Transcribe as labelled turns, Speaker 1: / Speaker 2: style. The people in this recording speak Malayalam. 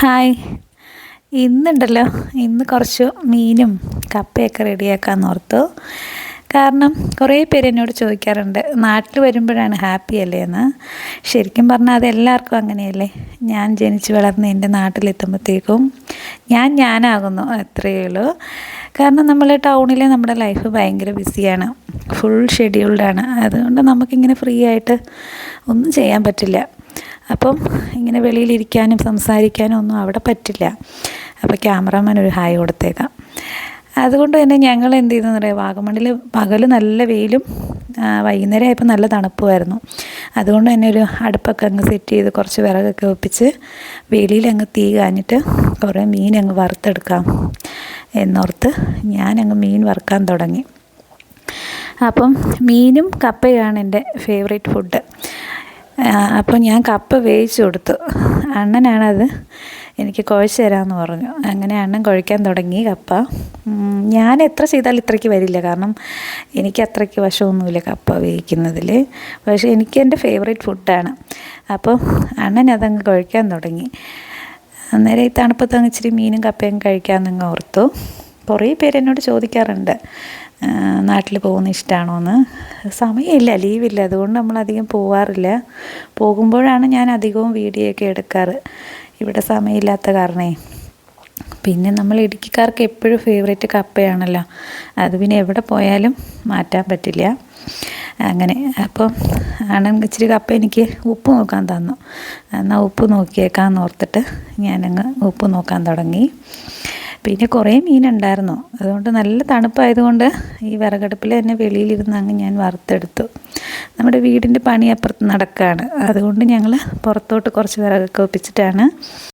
Speaker 1: ഹായ്. ഇന്നുണ്ടല്ലോ, ഇന്ന് കുറച്ച് മീനും കപ്പയൊക്കെ റെഡിയാക്കാമെന്ന് ഓർത്തു. കാരണം കുറേ പേര് എന്നോട് ചോദിക്കാറുണ്ട്, നാട്ടിൽ വരുമ്പോഴാണ് ഹാപ്പി അല്ലേ എന്ന്. ശരിക്കും പറഞ്ഞാൽ അതെല്ലാവർക്കും അങ്ങനെയല്ലേ. ഞാൻ ജനിച്ച് വളർന്ന് എൻ്റെ നാട്ടിലെത്തുമ്പോഴത്തേക്കും ഞാനാകുന്നു, അത്രയേ ഉള്ളൂ. കാരണം നമ്മൾ ടൗണിലെ നമ്മുടെ ലൈഫ് ഭയങ്കര ബിസിയാണ്, ഫുൾ ഷെഡ്യൂൾഡാണ്. അതുകൊണ്ട് നമുക്കിങ്ങനെ ഫ്രീ ആയിട്ട് ഒന്നും ചെയ്യാൻ പറ്റില്ല. അപ്പം ഇങ്ങനെ വെളിയിലിരിക്കാനും സംസാരിക്കാനും ഒന്നും അവിടെ പറ്റില്ല. അപ്പോൾ ക്യാമറാമാൻ ഒരു ഹായ് കൊടുത്തേക്കാം. അതുകൊണ്ട് തന്നെ ഞങ്ങൾ എന്ത് ചെയ്തെന്ന് പറയാം, വാഗമണ്ണിൽ പകൽ നല്ല വെയിലും വൈകുന്നേരം ആയപ്പോൾ നല്ല തണുപ്പുമായിരുന്നു. അതുകൊണ്ട് തന്നെ ഒരു അടുപ്പൊക്കെ അങ്ങ് സെറ്റ് ചെയ്ത് കുറച്ച് വിറകൊക്കെ ഒപ്പിച്ച് വെളിയിൽ അങ്ങ് തീ കാഞ്ഞിട്ട് കുറേ മീൻ അങ്ങ് വറുത്തെടുക്കാം എന്നോർത്ത് ഞാനങ്ങ് മീൻ വറുക്കാൻ തുടങ്ങി. അപ്പം മീനും കപ്പയാണ് എൻ്റെ ഫേവറേറ്റ് ഫുഡ്. അപ്പോൾ ഞാൻ കപ്പ വേവിച്ച് കൊടുത്തു. അണ്ണനാണത് എനിക്ക് കുഴച്ച് തരാമെന്ന് പറഞ്ഞു. അങ്ങനെ അണ്ണൻ കുഴയ്ക്കാൻ തുടങ്ങി കപ്പ. ഞാൻ എത്ര ചെയ്താലും ഇത്രയ്ക്ക് വരില്ല, കാരണം എനിക്ക് അത്രയ്ക്ക് വശമൊന്നുമില്ല കപ്പ വേവിക്കുന്നതിൽ. പക്ഷേ എനിക്ക് എൻ്റെ ഫേവറേറ്റ് ഫുഡാണ്. അപ്പോൾ അണ്ണൻ അതങ്ങ് കുഴയ്ക്കാൻ തുടങ്ങി. അന്നേരം ഈ തണുപ്പത്ത് അങ്ങ് ഇച്ചിരി മീനും കപ്പയും കഴിക്കാമെന്നങ്ങ് ഓർത്തു. കുറേ പേര് എന്നോട് ചോദിക്കാറുണ്ട് നാട്ടിൽ പോകുന്ന ഇഷ്ടമാണോ എന്ന്. സമയമില്ല, ലീവില്ല, അതുകൊണ്ട് നമ്മളധികം പോവാറില്ല. പോകുമ്പോഴാണ് ഞാൻ അധികവും വീഡിയോ ഒക്കെ എടുക്കാറ്. ഇവിടെ സമയമില്ലാത്ത കാരണേ. പിന്നെ നമ്മൾ ഇടുക്കിക്കാർക്ക് എപ്പോഴും ഫേവറേറ്റ് കപ്പയാണല്ലോ, അത് പിന്നെ എവിടെ പോയാലും മാറ്റാൻ പറ്റില്ല. അങ്ങനെ അപ്പം അണ്ണൻ ഇച്ചിരി കപ്പ എനിക്ക് ഉപ്പ് നോക്കാൻ തന്നു. എന്നാൽ ഉപ്പ് നോക്കിയേക്കാമെന്ന് ഓർത്തിട്ട് ഞാനങ്ങ് ഉപ്പ് നോക്കാൻ തുടങ്ങി. പിന്നെ കുറേ മീനുണ്ടായിരുന്നു, അതുകൊണ്ട് നല്ല തണുപ്പായതുകൊണ്ട് ഈ വിറകടുപ്പിൽ തന്നെ വെളിയിലിരുന്ന് അങ്ങ് ഞാൻ വറുത്തെടുത്തു. നമ്മുടെ വീടിൻ്റെ പണി അപ്പുറത്ത് നടക്കുകയാണ്, അതുകൊണ്ട് ഞങ്ങൾ പുറത്തോട്ട് കുറച്ച് വിറകൊക്കെ ഒപ്പിച്ചിട്ടാണ്